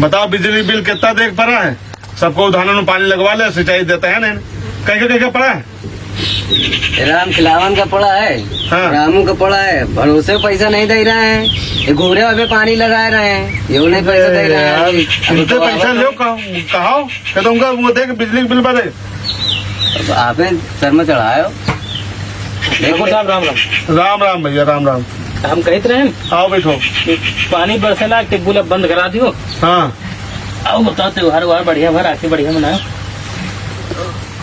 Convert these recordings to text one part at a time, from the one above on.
बताओ बिजली बिल कितना देख पड़ा है? सबको धानों में पानी लगवा ले, सिंचाई देता है नहीं। कहीं पड़ा है? राम खिलावन का पड़ा है। हाँ। रामू का पड़ा है, भरोसे पैसा नहीं दे रहे हैं। ये घोड़े में पानी लगा रहे हैं, ये नहीं पैसा दे रहे हैं। इनसे पैसा लो कहो क्या दूंगा वो देख बिजली बिल भरे। आपने सर में चढ़ायो। देखो साहब, राम राम। राम राम भैया, राम राम। हम कहते रहे आओ बैठो। पानी बरसेला टिब्बू लब बंद करा दियो। हाँ आओ बताओ, त्योहार वार बढ़िया भर राखी बढ़िया मनाओ।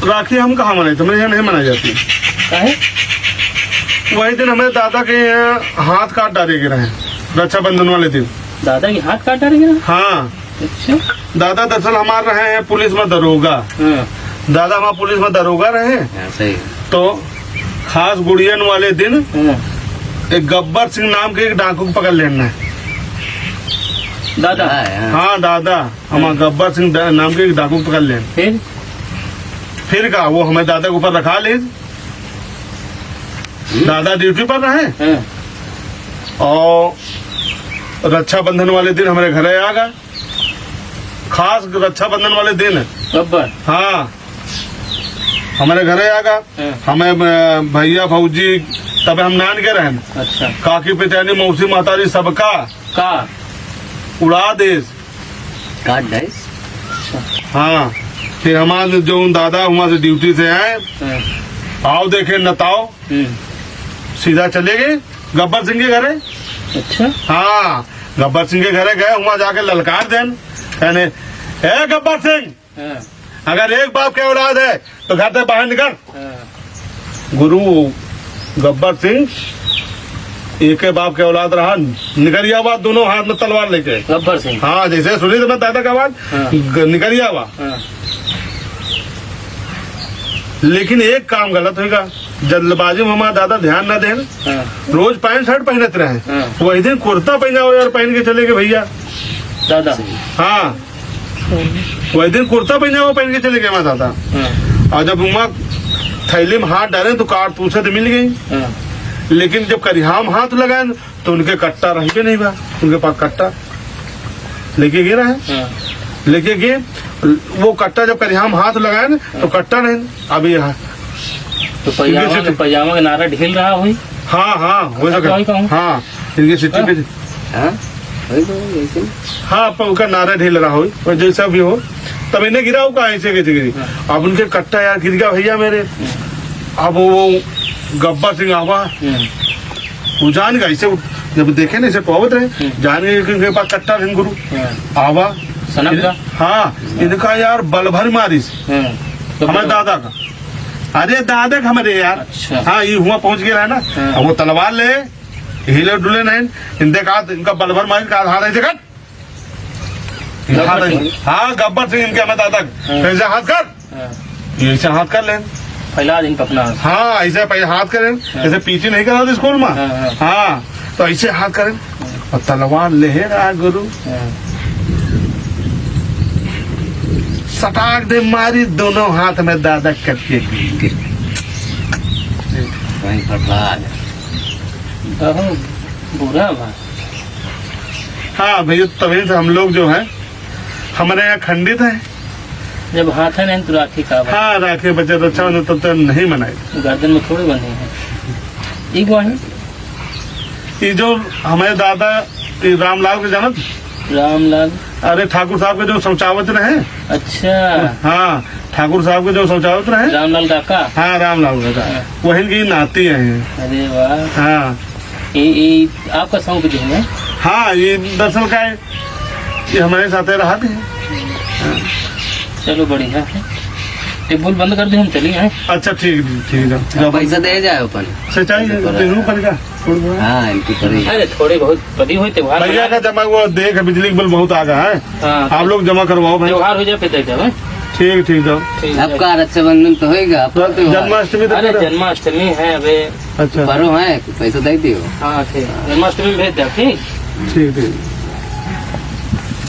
राखी हम कहाँ मनाई? तुम्हें यहाँ नहीं मनाई जाती। काहे? वही दिन हमें दादा के यहाँ हाथ काट डाले गिरे हैं, रक्षाबंधन वाले दिन। दादा की हाथ काट डालेंगे ना? हाँ, अच्छा। दादा दरअसल हमारे रहे हैं पुलिस में दरोगा। हाँ। दादा हमारे पुलिस में दरोगा रहे। सही। तो खास गुड़ियन वाले दिन हाँ। एक गब्बर सिंह नाम के एक डाकू को पकड़ लेना है। दादा? हाँ दादा, हमारे गब्बर सिंह नाम के एक डाकू को पकड़ लेना। फिर का वो हमें दादा के ऊपर रखा ले। दादा ड्यूटी पर रहे। हाँ। और रक्षाबंधन वाले दिन हमारे घरे आ गए। खास रक्षाबंधन वाले दिन गब्बर? हाँ, हमारे घरे आ गया। हाँ। हमें भैया भौजी तब हम नान के रहे। अच्छा। काकी पितानी मौसी माताजी सबका का उड़ा देश काट डाइस। हाँ। फिर हमारे जो दादा वहाँ से ड्यूटी से आए, हाँ। आओ देखे नताओ, सीधा चले गए गब्बर सिंह के घरे। अच्छा। हाँ, गब्बर सिंह के घरे गए, वहाँ जाके ललकार देन कहने, ए गब्बर सिंह, हाँ। अगर एक बाप के औलाद है तो घर से बाहर निकल। हाँ। गुरु गब्बर सिंह एक ही बाप के औलाद रहा, निकलिया हुआ दोनों हाथ में तलवार लेके। गब्बर सिंह? हाँ, जैसे सुनी तो मैं दादा का आवाज, हाँ। निकलिया हुआ। हाँ। लेकिन एक काम गलत होगा, जल्दबाजी में हमारा दादा ध्यान न देन। हाँ। रोज पैंट शर्ट पहनत रहे, हाँ। वही दिन कुर्ता पहना हो यार, पहन के चले गए भैया। दादा? हाँ, वही दिन कुर्ता पहना हुआ पहन के चले गए हमारा दादा। हाँ। और जब वहाँ थैली में हाथ डाले तो कारतूसे तो मिल गई। हाँ। लेकिन जब करियाम हाथ लगाए तो उनके कट्टा रह के नहीं बा, उनके पास कट्टा लेके गिरा है। हाँ। लेके गए वो कट्टा, जब करियाम हाथ लगाए ना तो कट्टा नहीं। अभी तो पजामा का नारा ढील रहा हुई। हाँ हाँ हो सके। हाँ, इनकी सिटी पे हाँ उनका नारा ढील रहा हो, जैसा भी हो। तब इन्हें गिरा होगा ऐसे कैसे गिरी। अब उनके कट्टा यार गिर गया भैया मेरे। अब वो गब्बर सिंह आवा, वो जान गया ऐसे, जब देखे ना ऐसे पहुंच रहे, जान गए कि उनके पास कट्टा नहीं। गुरु आवा सनक का? हाँ, इनका यार बल भर मारिस हमारे दादा का। अरे दादा का हमारे यार। अच्छा। हाँ, ये हुआ पहुंच गया है ना। अब वो तलवार ले हिले डुले नहीं, इनके का इनका बल भर मारिस का हाथ ऐसे कर। हाँ, गब्बर सिंह इनके हमारे दादा ऐसे हाथ कर, ऐसे हाथ कर ले, फैला दिन अपना। हाँ, ऐसे हाथ करें, जैसे पीछे नहीं करा स्कूल में। हाँ, तो ऐसे हाथ करें और तलवार ले रहा गुरु। सटाक दे मारी दोनों हाथ में दादा कटके। बुरा। हाँ भैया, तभी से हम लोग जो है हमारे यहाँ खंडित है। जब हाथ है नहीं तो राखी का। हाँ, राखी बचे रक्षा तब तो नहीं मनाए। गर्दन में थोड़े बंधे हैं। एक बार ये जो हमारे दादा रामलाल के जानत, रामलाल? अरे ठाकुर साहब के जो शौचावत रहे। अच्छा। हाँ, ठाकुर साहब के जो शौचावत रहे। रामलाल काका? हाँ, रामलाल काका, वही की नाती है। अरे वाह। हाँ, ये आपका सौंप जो है? हाँ, ये दरअसल का है, ये हमारे साथ रहा थे। चलो बढ़िया है, टेबल बंद कर दे, हम चलिए हैं। अच्छा ठीक ठीक है, पैसा दे जाए अपन से चाहिए पड़ेगा। हाँ, इनकी पड़ी। अरे थोड़े बहुत पदी हुई त्योहार भैया का जमा वो देख बिजली बिल बहुत आ गया है। हाँ। आप लोग जमा करवाओ भाई। त्योहार हो जाए फिर देते हैं। ठीक ठीक है। आपका रक्षाबंधन तो होगा, जन्माष्टमी तो अरे जन्माष्टमी है अबे। अच्छा, पर्व है, पैसा दे दियो। हाँ ठीक, जन्माष्टमी भेज दे। ठीक ठीक ठीक।